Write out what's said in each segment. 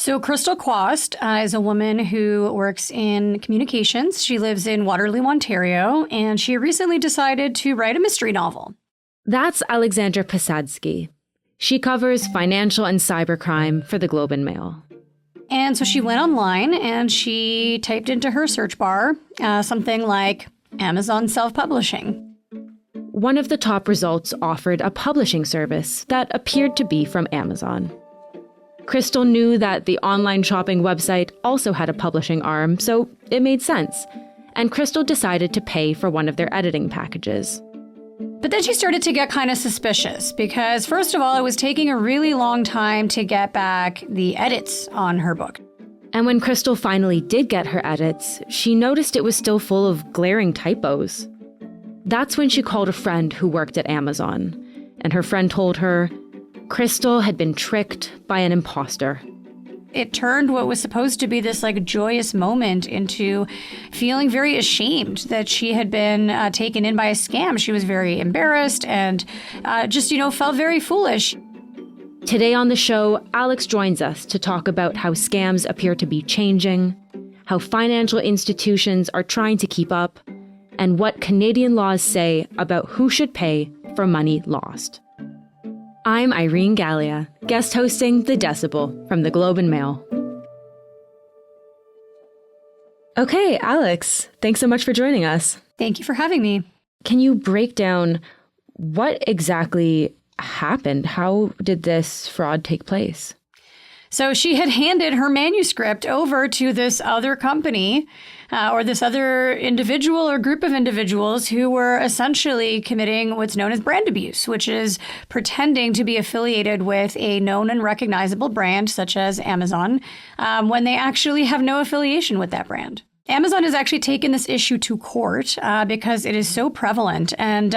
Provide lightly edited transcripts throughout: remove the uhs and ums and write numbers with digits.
So Crystal Quast is a woman who works in communications. She lives in Waterloo, Ontario, and she recently decided to write a mystery novel. That's Alexandra Posadzki. She covers financial and cybercrime for the Globe and Mail. And so she went online and she typed into her search bar something like Amazon self-publishing. One of the top results offered a publishing service that appeared to be from Amazon. Crystal knew that the online shopping website also had a publishing arm, so it made sense. And Crystal decided to pay for one of their editing packages. But then she started to get kind of suspicious because, first of all, it was taking a really long time to get back the edits on her book. And when Crystal finally did get her edits, she noticed it was still full of glaring typos. That's when she called a friend who worked at Amazon, and her friend told her Crystal had been tricked by an imposter. It turned what was supposed to be this joyous moment into feeling very ashamed that she had been taken in by a scam. She was very embarrassed and felt very foolish. Today on the show, Alex joins us to talk about how scams appear to be changing, how financial institutions are trying to keep up, and what Canadian laws say about who should pay for money lost. I'm Irene Gallia, guest hosting The Decibel from the Globe and Mail. Okay, Alex, thanks so much for joining us. Thank you for having me. Can you break down what exactly happened? How did this fraud take place? So she had handed her manuscript over to this other company or this other individual or group of individuals who were essentially committing what's known as brand abuse, which is pretending to be affiliated with a known and recognizable brand such as Amazon when they actually have no affiliation with that brand. Amazon has actually taken this issue to court because it is so prevalent. And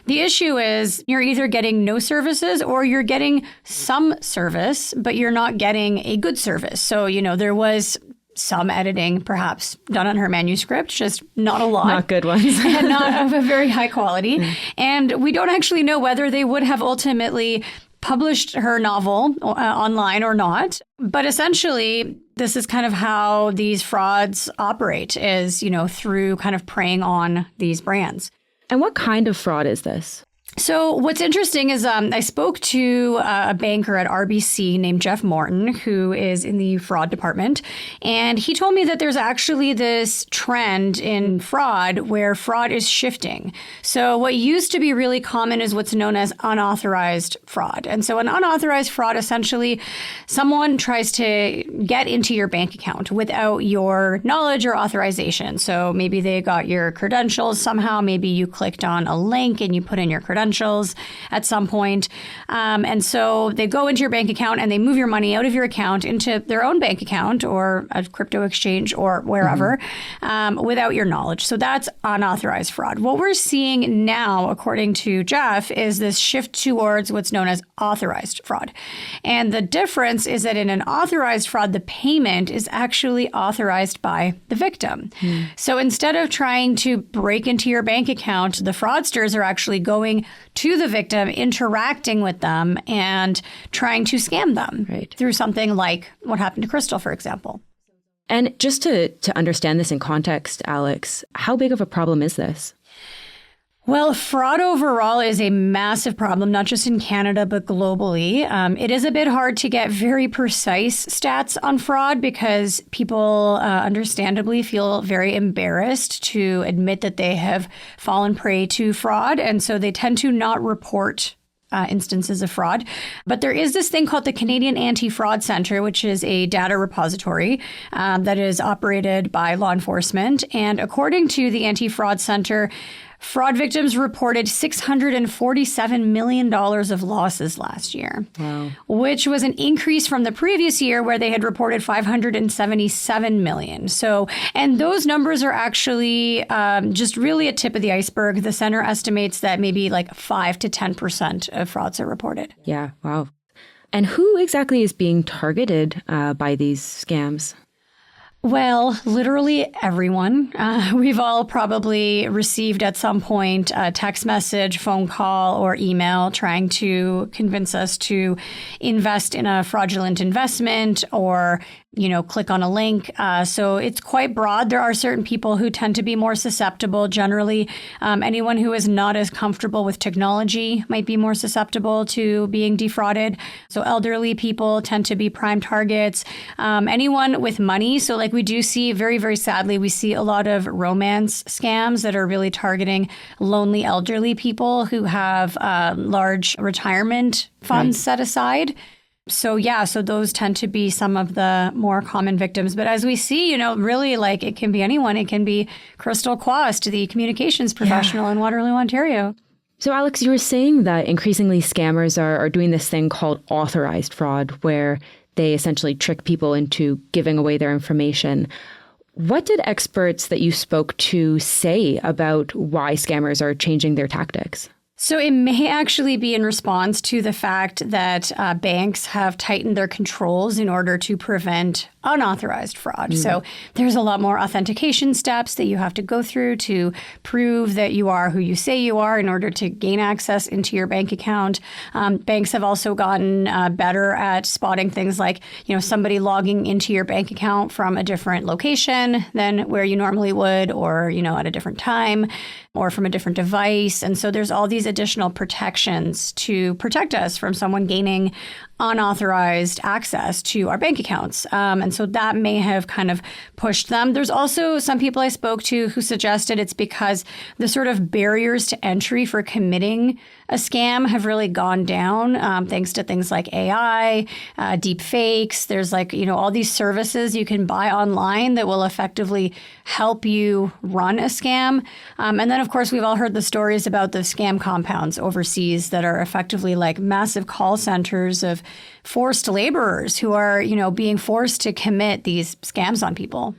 the issue is you're either getting no services or you're getting some service, but you're not getting a good service. So, there was some editing perhaps done on her manuscript, just not a lot. Not good ones. And not of a very high quality. And we don't actually know whether they would have ultimately published her novel online or not. But essentially, this is kind of how these frauds operate is, through kind of preying on these brands. And what kind of fraud is this? So what's interesting is I spoke to a banker at RBC named Jeff Morton, who is in the fraud department. And he told me that there's actually this trend in fraud where fraud is shifting. So what used to be really common is what's known as unauthorized fraud. And so an unauthorized fraud, essentially, someone tries to get into your bank account without your knowledge or authorization. So maybe they got your credentials somehow. Maybe you clicked on a link and you put in your credentials at some point. And so they go into your bank account and they move your money out of your account into their own bank account or a crypto exchange or wherever without your knowledge. So that's unauthorized fraud. What we're seeing now, according to Jeff, is this shift towards what's known as authorized fraud. And the difference is that in an authorized fraud, the payment is actually authorized by the victim. So instead of trying to break into your bank account, the fraudsters are actually going to the victim, interacting with them and trying to scam them through something like what happened to Crystal, for example. And just to understand this in context, Alex, how big of a problem is this? Well, fraud overall is a massive problem, not just in Canada, but globally. It is a bit hard to get very precise stats on fraud because people understandably feel very embarrassed to admit that they have fallen prey to fraud. And so they tend to not report instances of fraud. But there is this thing called the Canadian Anti-Fraud Centre, which is a data repository that is operated by law enforcement. And according to the Anti-Fraud Centre, fraud victims reported $647 million of losses last year, which was an increase from the previous year where they had reported $577 million. So, and those numbers are actually just really a tip of the iceberg. The center estimates that maybe 5 to 10% of frauds are reported. Yeah, wow. And who exactly is being targeted by these scams? Well, literally everyone. We've all probably received at some point a text message, phone call, or email trying to convince us to invest in a fraudulent investment or click on a link. So it's quite broad. There are certain people who tend to be more susceptible. Generally, anyone who is not as comfortable with technology might be more susceptible to being defrauded. So elderly people tend to be prime targets. Anyone with money. So like we do see, very, very sadly, we see a lot of romance scams that are really targeting lonely elderly people who have large retirement funds set aside. So those tend to be some of the more common victims. But as we see, really like it can be anyone. It can be Crystal Quast, the communications professional in Waterloo, Ontario. So Alex, you were saying that increasingly scammers are doing this thing called authorized fraud, where they essentially trick people into giving away their information. What did experts that you spoke to say about why scammers are changing their tactics? So it may actually be in response to the fact that banks have tightened their controls in order to prevent unauthorized fraud. So there's a lot more authentication steps that you have to go through to prove that you are who you say you are in order to gain access into your bank account. Banks have also gotten better at spotting things like, somebody logging into your bank account from a different location than where you normally would, or, at a different time, or from a different device. And so there's all these additional protections to protect us from someone gaining unauthorized access to our bank accounts. And so that may have kind of pushed them. There's also some people I spoke to who suggested it's because the sort of barriers to entry for committing a scam have really gone down thanks to things like AI, deep fakes. There's all these services you can buy online that will effectively help you run a scam. And then, of course, we've all heard the stories about the scam compounds overseas that are effectively like massive call centers of forced laborers who are, being forced to commit these scams on people.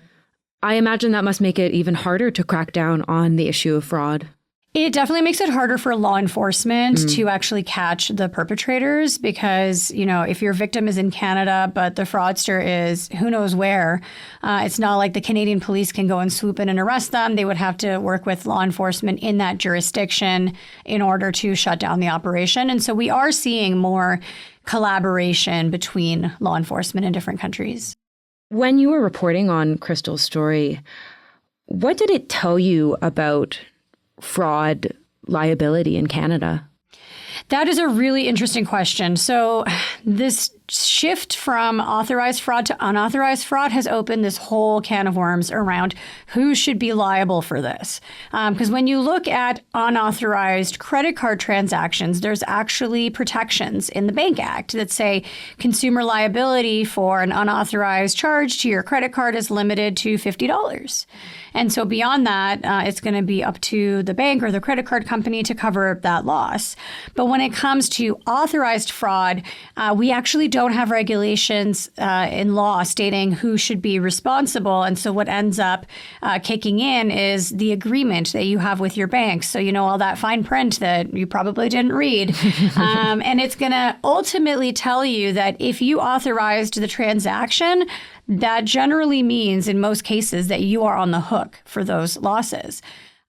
I imagine that must make it even harder to crack down on the issue of fraud. It definitely makes it harder for law enforcement to actually catch the perpetrators because, if your victim is in Canada, but the fraudster is who knows where, it's not like the Canadian police can go and swoop in and arrest them. They would have to work with law enforcement in that jurisdiction in order to shut down the operation. And so we are seeing more collaboration between law enforcement in different countries. When you were reporting on Crystal's story, what did it tell you about fraud liability in Canada? That is a really interesting question. So this shift from authorized fraud to unauthorized fraud has opened this whole can of worms around who should be liable for this. Because when you look at unauthorized credit card transactions, there's actually protections in the Bank Act that say consumer liability for an unauthorized charge to your credit card is limited to $50. And so beyond that, it's going to be up to the bank or the credit card company to cover that loss. But when it comes to authorized fraud, we actually don't have regulations in law stating who should be responsible. And so what ends up kicking in is the agreement that you have with your bank. So, all that fine print that you probably didn't read. And it's going to ultimately tell you that if you authorized the transaction, that generally means in most cases that you are on the hook for those losses.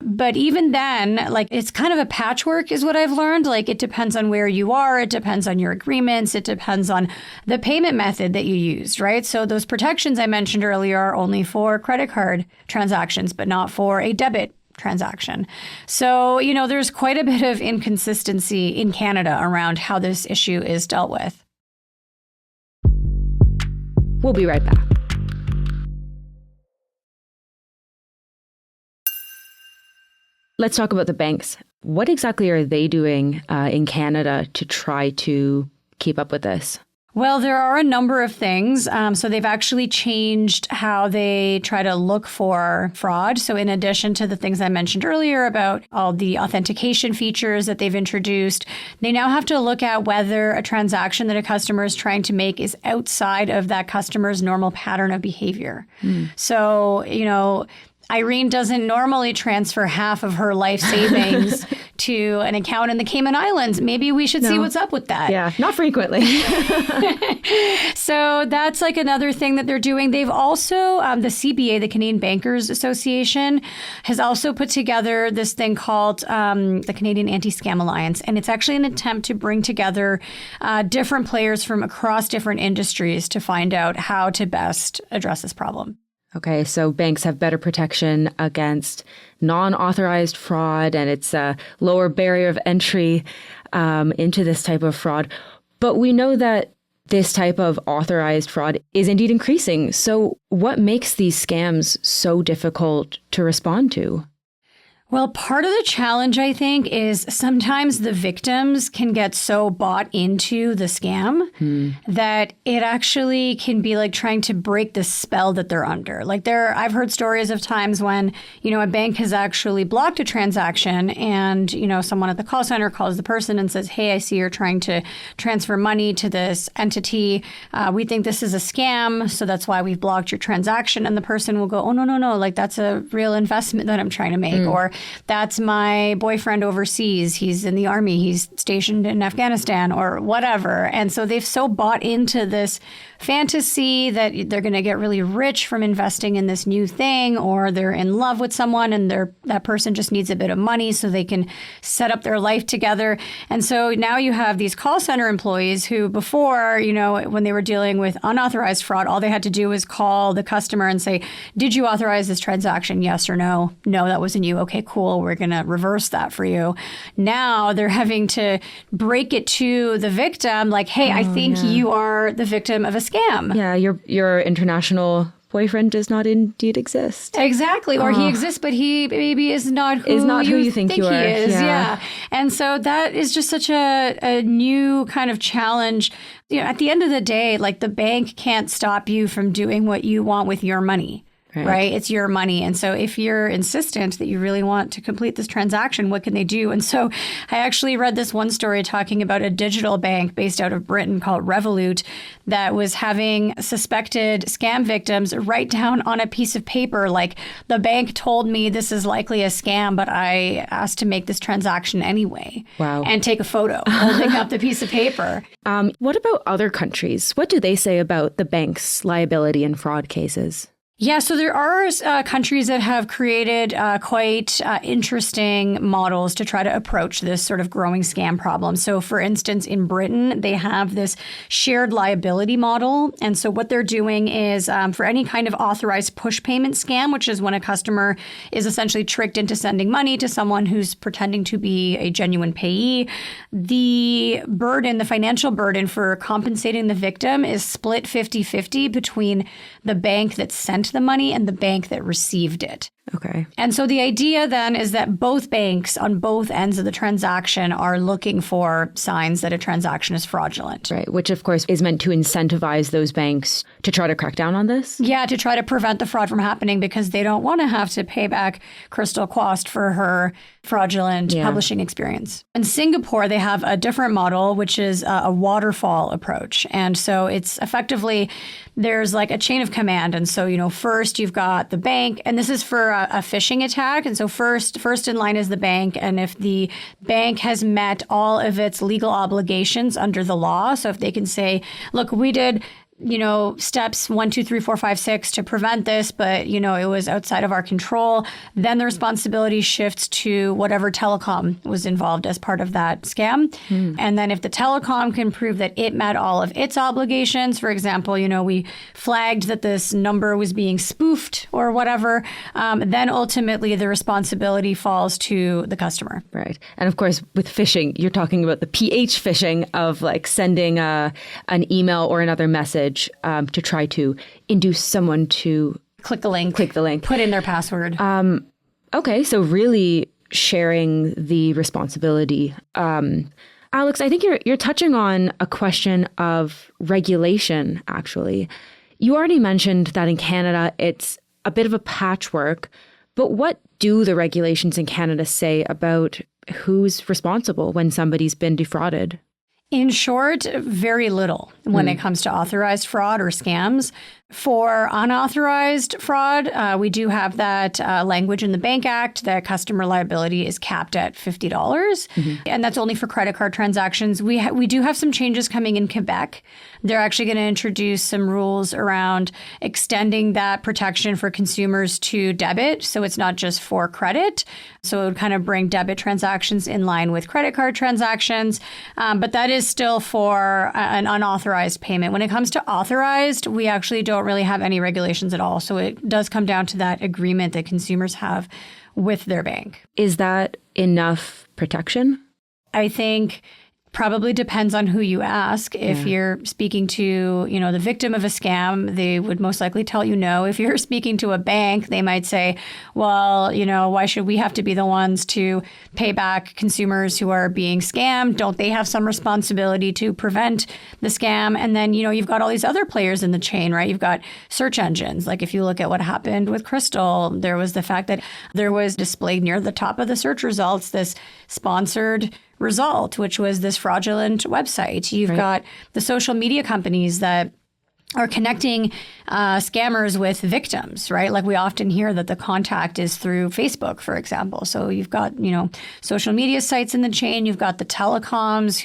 But even then, it's kind of a patchwork is what I've learned. It depends on where you are. It depends on your agreements. It depends on the payment method that you used, right? So those protections I mentioned earlier are only for credit card transactions, but not for a debit transaction. So, there's quite a bit of inconsistency in Canada around how this issue is dealt with. We'll be right back. Let's talk about the banks. What exactly are they doing in Canada to try to keep up with this? Well, there are a number of things. So they've actually changed how they try to look for fraud. So in addition to the things I mentioned earlier about all the authentication features that they've introduced, they now have to look at whether a transaction that a customer is trying to make is outside of that customer's normal pattern of behavior. So, Irene doesn't normally transfer half of her life savings to an account in the Cayman Islands. Maybe we should see what's up with that. Yeah, not frequently. So that's like another thing that they're doing. They've also, the CBA, the Canadian Bankers Association, has also put together this thing called the Canadian Anti-Scam Alliance. And it's actually an attempt to bring together different players from across different industries to find out how to best address this problem. Okay, so banks have better protection against non-authorized fraud, and it's a lower barrier of entry into this type of fraud. But we know that this type of authorized fraud is indeed increasing. So what makes these scams so difficult to respond to? Well, part of the challenge, I think, is sometimes the victims can get so bought into the scam that it actually can be like trying to break the spell that they're under. Like I've heard stories of times when, a bank has actually blocked a transaction and, someone at the call center calls the person and says, hey, I see you're trying to transfer money to this entity. We think this is a scam, so that's why we've blocked your transaction. And the person will go, oh, no, like that's a real investment that I'm trying to make. Or that's my boyfriend overseas. He's in the army. He's stationed in Afghanistan or whatever. And so they've so bought into this fantasy that they're going to get really rich from investing in this new thing, or they're in love with someone and that person just needs a bit of money so they can set up their life together. And so now you have these call center employees who before, when they were dealing with unauthorized fraud, all they had to do was call the customer and say, did you authorize this transaction? Yes or no? No, that wasn't you. Okay, cool. We're going to reverse that for you. Now they're having to break it to the victim like, hey, I think you are the victim of a scam. Yeah, your international boyfriend does not indeed exist. Exactly. Or he exists, but he maybe is not who you think you he are. is. Yeah. And so that is just such a new kind of challenge. At the end of the day, like the bank can't stop you from doing what you want with your money. Right? It's your money. And so if you're insistent that you really want to complete this transaction, what can they do? And so I actually read this one story talking about a digital bank based out of Britain called Revolut that was having suspected scam victims write down on a piece of paper, like, the bank told me this is likely a scam, but I asked to make this transaction anyway. Wow. And take a photo holding up the piece of paper. What about other countries? What do they say about the bank's liability in fraud cases? Yeah, so there are countries that have created quite interesting models to try to approach this sort of growing scam problem. So, for instance, in Britain, they have this shared liability model. And so what they're doing is for any kind of authorized push payment scam, which is when a customer is essentially tricked into sending money to someone who's pretending to be a genuine payee, the financial burden for compensating the victim is split 50-50 between the bank that sent the money and the bank that received it. Okay. And so the idea then is that both banks on both ends of the transaction are looking for signs that a transaction is fraudulent. Right, which of course is meant to incentivize those banks to try to crack down on this? Yeah, to try to prevent the fraud from happening because they don't want to have to pay back Crystal Quast for her fraudulent publishing experience. In Singapore, they have a different model, which is a waterfall approach. And so it's effectively, there's like a chain of command. And so, first you've got the bank, and this is for a phishing attack. And so first in line is the bank. And if the bank has met all of its legal obligations under the law, so if they can say, look, we did steps 1, 2, 3, 4, 5, 6 to prevent this, but, it was outside of our control, then the responsibility shifts to whatever telecom was involved as part of that scam. And then if the telecom can prove that it met all of its obligations, for example, we flagged that this number was being spoofed or whatever, then ultimately the responsibility falls to the customer. Right. And of course, with phishing, you're talking about the PH phishing of like sending an email or another message to try to induce someone to click the link, put in their password. Okay, so really sharing the responsibility. Alex, I think you're touching on a question of regulation, actually. You already mentioned that in Canada, it's a bit of a patchwork, but what do the regulations in Canada say about who's responsible when somebody's been defrauded? In short, very little when it comes to authorized fraud or scams. For unauthorized fraud, we do have that language in the Bank Act that customer liability is capped at $50. And that's only for credit card transactions. We do have some changes coming in Quebec. They're actually going to introduce some rules around extending that protection for consumers to debit. So it's not just for credit. So it would kind of bring debit transactions in line with credit card transactions. But that is still for an unauthorized payment. When it comes to authorized, we actually don't really have any regulations at all. So it does come down to that agreement that consumers have with their bank. Is that enough protection? I think probably depends on who you ask. If you're speaking to, the victim of a scam, they would most likely tell you no. If you're speaking to a bank, they might say, well, why should we have to be the ones to pay back consumers who are being scammed? Don't they have some responsibility to prevent the scam? And then, you've got all these other players in the chain, right? You've got search engines. Like if you look at what happened with Crystal, there was the fact that there was displayed near the top of the search results this sponsored result, which was this fraudulent website. You've got the social media companies that are connecting scammers with victims, right? Like we often hear that the contact is through Facebook, for example. So you've got, social media sites in the chain. You've got the telecoms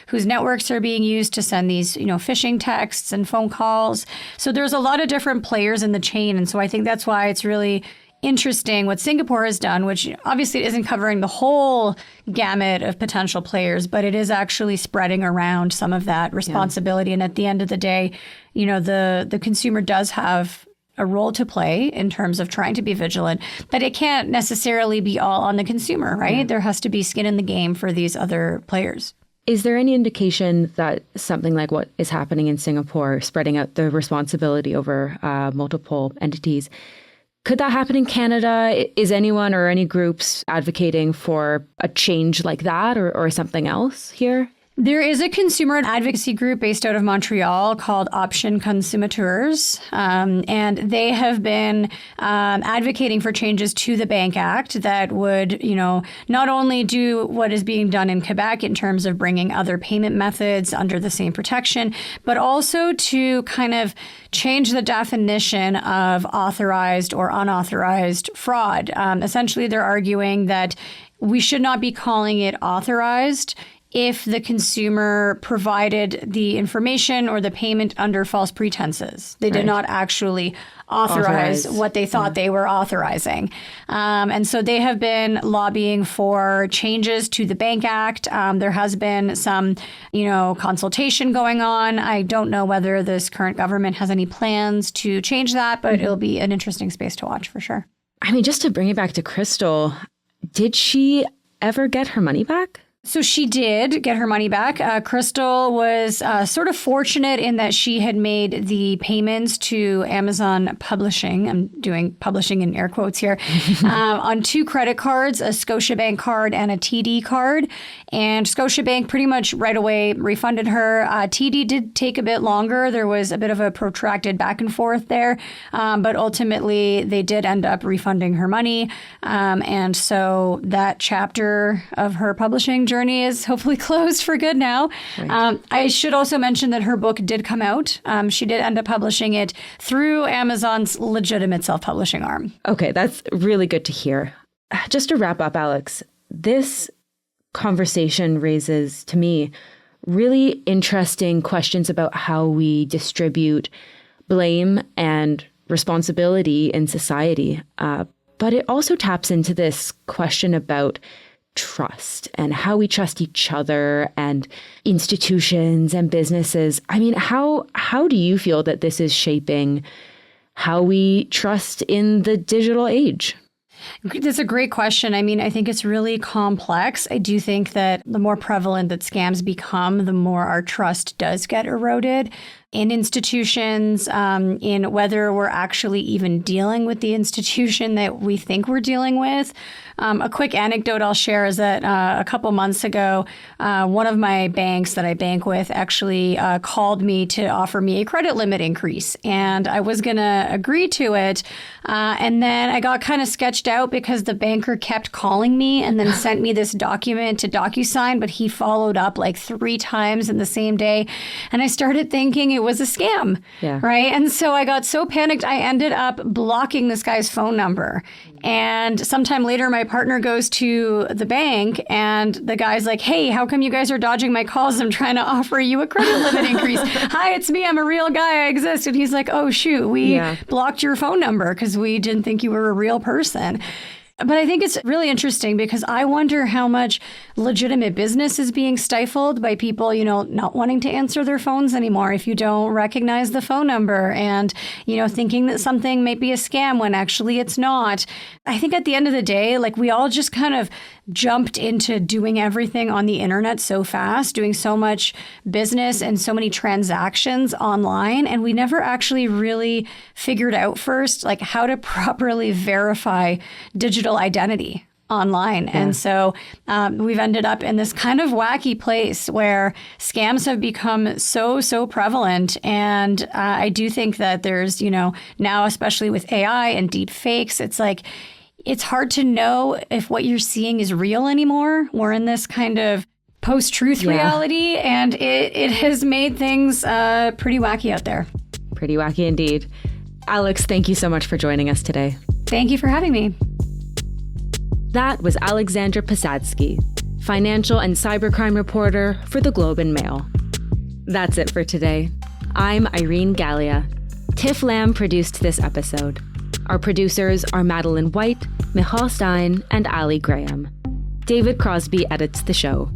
whose networks are being used to send these, phishing texts and phone calls. So there's a lot of different players in the chain. And so I think that's why it's really interesting what Singapore has done, which obviously isn't covering the whole gamut of potential players, but it is actually spreading around some of that responsibility. And at the end of the day, the consumer does have a role to play in terms of trying to be vigilant, but it can't necessarily be all on the consumer, right? Yeah. There has to be skin in the game for these other players. Is there any indication that something like what is happening in Singapore, spreading out the responsibility over multiple entities, could that happen in Canada? Is anyone or any groups advocating for a change like that or something else here? There is a consumer advocacy group based out of Montreal called Option Consommateurs, and they have been advocating for changes to the Bank Act that would, not only do what is being done in Quebec in terms of bringing other payment methods under the same protection, but also to kind of change the definition of authorized or unauthorized fraud. Essentially, they're arguing that we should not be calling it authorized if the consumer provided the information or the payment under false pretenses. They did not actually authorize what they thought they were authorizing. And so they have been lobbying for changes to the Bank Act. There has been some, consultation going on. I don't know whether this current government has any plans to change that, but it'll be an interesting space to watch for sure. I mean, just to bring it back to Crystal, did she ever get her money back? So she did get her money back. Crystal was sort of fortunate in that she had made the payments to Amazon Publishing. I'm doing publishing in air quotes here, on 2 credit cards, a Scotiabank card and a TD card. And Scotiabank pretty much right away refunded her. TD did take a bit longer. There was a bit of a protracted back and forth there. But ultimately, they did end up refunding her money. And so that chapter of her publishing journey is hopefully closed for good now. Right. I should also mention that her book did come out. She did end up publishing it through Amazon's legitimate self-publishing arm. Okay, that's really good to hear. Just to wrap up, Alex, this conversation raises, to me, really interesting questions about how we distribute blame and responsibility in society. But it also taps into this question about trust and how we trust each other and institutions and businesses. I mean, how do you feel that this is shaping how we trust in the digital age? That's a great question. I mean, I think it's really complex. I do think that the more prevalent that scams become, the more our trust does get eroded. in institutions, in whether we're actually even dealing with the institution that we think we're dealing with. A quick anecdote I'll share is that a couple months ago, one of my banks that I bank with actually called me to offer me a credit limit increase. And I was going to agree to it. And then I got kind of sketched out because the banker kept calling me and then sent me this document to DocuSign, but he followed up like 3 times in the same day. And I started thinking it was a scam, right? And so I got so panicked, I ended up blocking this guy's phone number. And sometime later, my partner goes to the bank and the guy's like, hey, how come you guys are dodging my calls? I'm trying to offer you a credit limit increase. Hi, it's me. I'm a real guy. I exist. And he's like, oh, shoot, we blocked your phone number because we didn't think you were a real person. But I think it's really interesting because I wonder how much legitimate business is being stifled by people, not wanting to answer their phones anymore if you don't recognize the phone number and, thinking that something may be a scam when actually it's not. I think at the end of the day, like we all just kind of jumped into doing everything on the internet so fast, doing so much business and so many transactions online. And we never actually really figured out first, like how to properly verify digital identity online. And so we've ended up in this kind of wacky place where scams have become so prevalent. And I do think that there's, now, especially with AI and deep fakes, it's like, it's hard to know if what you're seeing is real anymore. We're in this kind of post-truth reality, and it has made things pretty wacky out there. Pretty wacky indeed. Alex, thank you so much for joining us today. Thank you for having me. That was Alexandra Posadzki, financial and cybercrime reporter for the Globe and Mail. That's it for today. I'm Irene Gallia. Tiff Lamb produced this episode. Our producers are Madeline White, Michal Stein, and Ali Graham. David Crosby edits the show.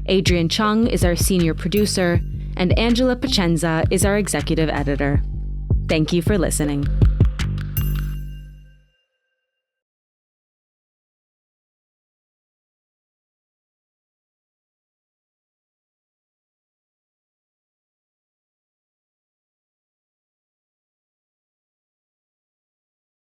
Adrian Chung is our senior producer, and Angela Pacenza is our executive editor. Thank you for listening.